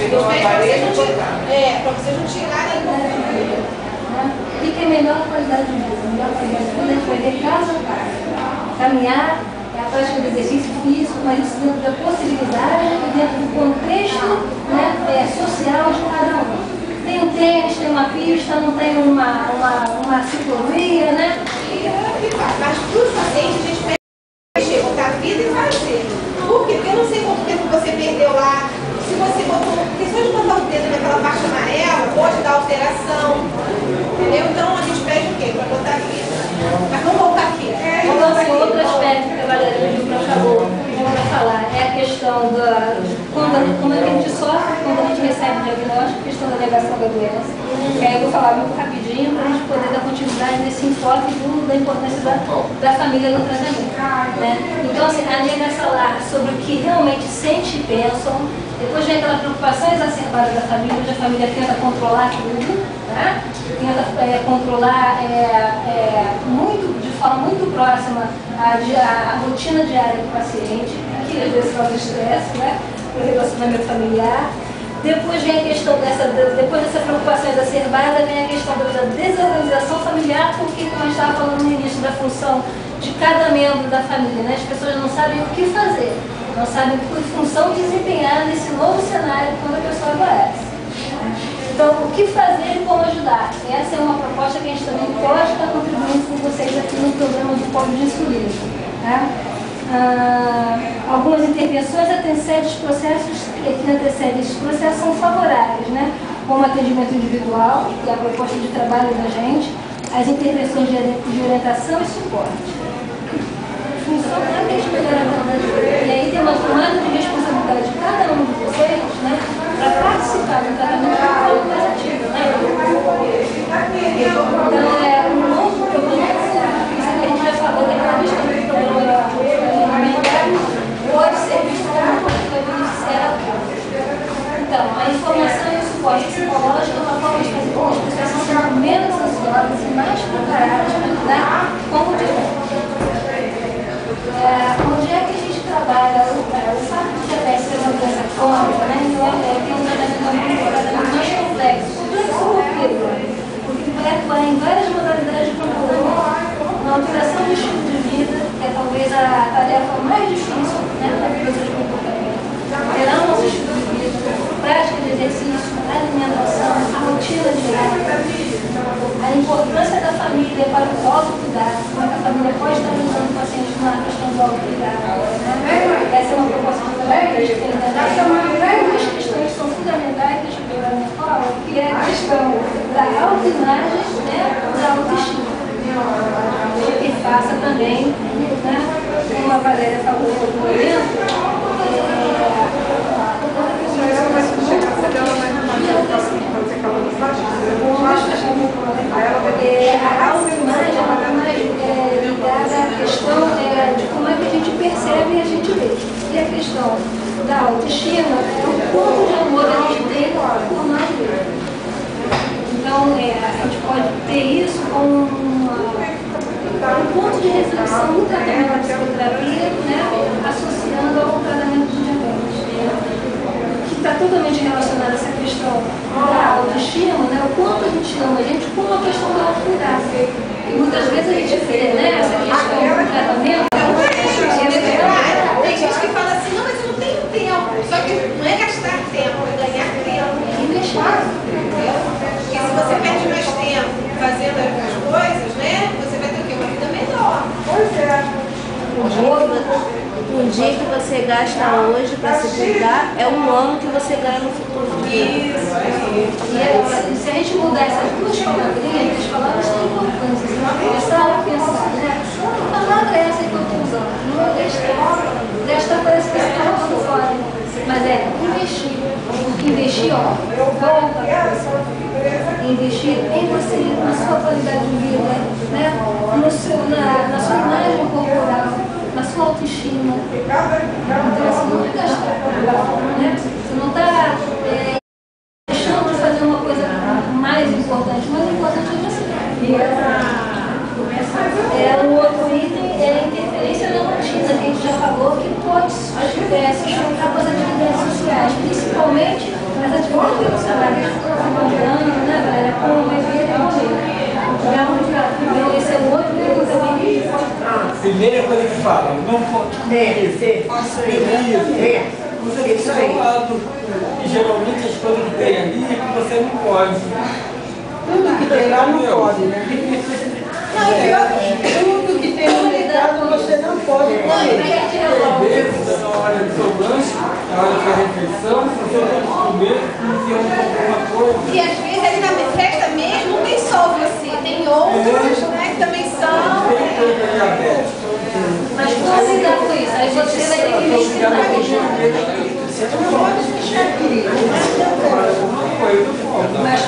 Para vocês não tirarem e que é melhor qualidade de vida. Melhor qualidade de vida a gente vai ver casa a casa. Caminhar é a prática do exercício físico, mas isso dentro da possibilidade e dentro do contexto, né, social de cada um. Tem um tênis, tem uma pista, não tem uma ciclovia, né? Mas para os pacientes a gente pede botar a vida e fazer. Por quê? Porque eu não sei quanto tempo você perdeu lá. Se você botou, porque só de botar o dedo naquela parte amarela pode dar alteração. Entendeu? Então a gente pede o quê? Para botar a vida. Mas vamos voltar aqui. Então, assim, outro aspecto que a Valéria pediu para falar é a questão como é que a gente sofre quando a gente recebe o diagnóstico, a questão da negação da doença. E aí eu vou falar muito rapidinho para a gente poder dar continuidade nesse enfoque da importância da família no tratamento. Né? Então, assim, a negação lá sobre o que realmente sente e pensam. Depois vem aquela preocupação exacerbada da família, onde a família tenta controlar tudo, né? Tenta controlar de forma muito próxima a rotina diária do paciente, que às vezes causa estresse, né? O relacionamento familiar. Depois vem a questão depois dessa preocupação exacerbada, vem a questão da desorganização familiar, porque, como eu estava falando no início, da função de cada membro da família, né? As pessoas não sabem o que fazer. Não sabem que função desempenhar nesse novo cenário quando a pessoa adoece. Então, o que fazer e como ajudar? Essa é uma proposta que a gente também pode estar contribuindo com vocês aqui no programa do Polo de Insulina. Tá? Algumas intervenções antecedem esses processos são favoráveis, né? Como atendimento individual, que é a proposta de trabalho da gente, as intervenções de orientação e suporte. Função é a gente melhorar a qualidade de vida. E aí tem uma tomada de responsabilidade de cada um de vocês, né, para participar do tratamento qualitativo, né? Então, um novo programa, isso que a gente já falou daquela questão do programa alimentar, pode ser visto como uma coisa que vai beneficiar a todos. Então, a informação e o suporte psicológico é uma forma de fazer com que as pessoas sejam menos ansiosas e mais preparadas para lidar com o diagnóstico. Onde é que a gente trabalha o fato de diabetes ser uma doença crônica, né? Então, tem um tratamento mais complexo. Complexo por quê? Porque vai atuar em várias modalidades de controle, na alteração do estilo de vida, que é talvez a tarefa mais difícil, né, da mudança de comportamento. Alterar o nosso estilo de vida, prática de exercício, alimentação, a rotina diária, a importância da família para o autocuidado, como a família pode estar ajudando o paciente na questão do autocuidado. Né? Essa é uma proposta que a gente tem também. Duas questões que são fundamentais neste programa de escola, que é a questão da autoimagem, né, da autoestima. Que faça também, né, como a Valéria falou no outro momento, a autoimagem é mais ligada à questão de como é que a gente percebe e a gente vê. E a questão da autoestima é o quanto de amor a gente tem por nós mesmos. Então, a gente pode ter isso como um ponto de reflexão no tratamento da psicoterapia, né, associando ao tratamento de diabetes, que está totalmente relacionado a essa questão da autoestima, né, o quanto a gente ama a gente, com a questão do autocuidado. E muitas vezes a gente vê, né, essa questão do tratamento. Tem gente que fala assim, não, mas eu não tenho tempo. Só que não é gastar tempo, é ganhar tempo. É investir. Porque se você perde mais tempo fazendo as coisas, né, você vai ter o quê? Uma vida melhor. Pois é. Um dia que você gasta hoje para se cuidar é um ano que você ganha no futuro. Isso. E se a gente mudar essas duas palavrinhas, as palavras têm importância. Se nós começar a pensar, né? Que palavra é essa que eu estou usando? Não é gastar. Gastar parece que está jogando fora. Mas é investir. Investir, ó, volta para você. Investir em você, na sua qualidade de vida, né? Na sua imagem corporal, na sua autoestima. Então, assim, não é gastar, né? Você não está deixando de fazer uma coisa mais importante. O mais importante é você. O outro item é a interferência na rotina, que a gente já falou, que pode sustentar com as atividades sociais, principalmente as primeira coisa que fala, não pode comer isso, faça isso. Você fica ao lado. E geralmente as coisas que tem ali é que você não pode. Tudo que tem lá não pode, né? Não, e pior, Tudo que tem no mercado você não pode comer. Às vezes, na hora do seu lanche, na hora da refeição, se você tem que comer, você alguma coisa. e às vezes ali na festa mesmo não tem só você, tem outros, né, que também são. Tem coisa diabética. Mas como lidar com isso? Aí você vai ter que pesquisar. Você não pode fechar aqui. Uma coisa, Mas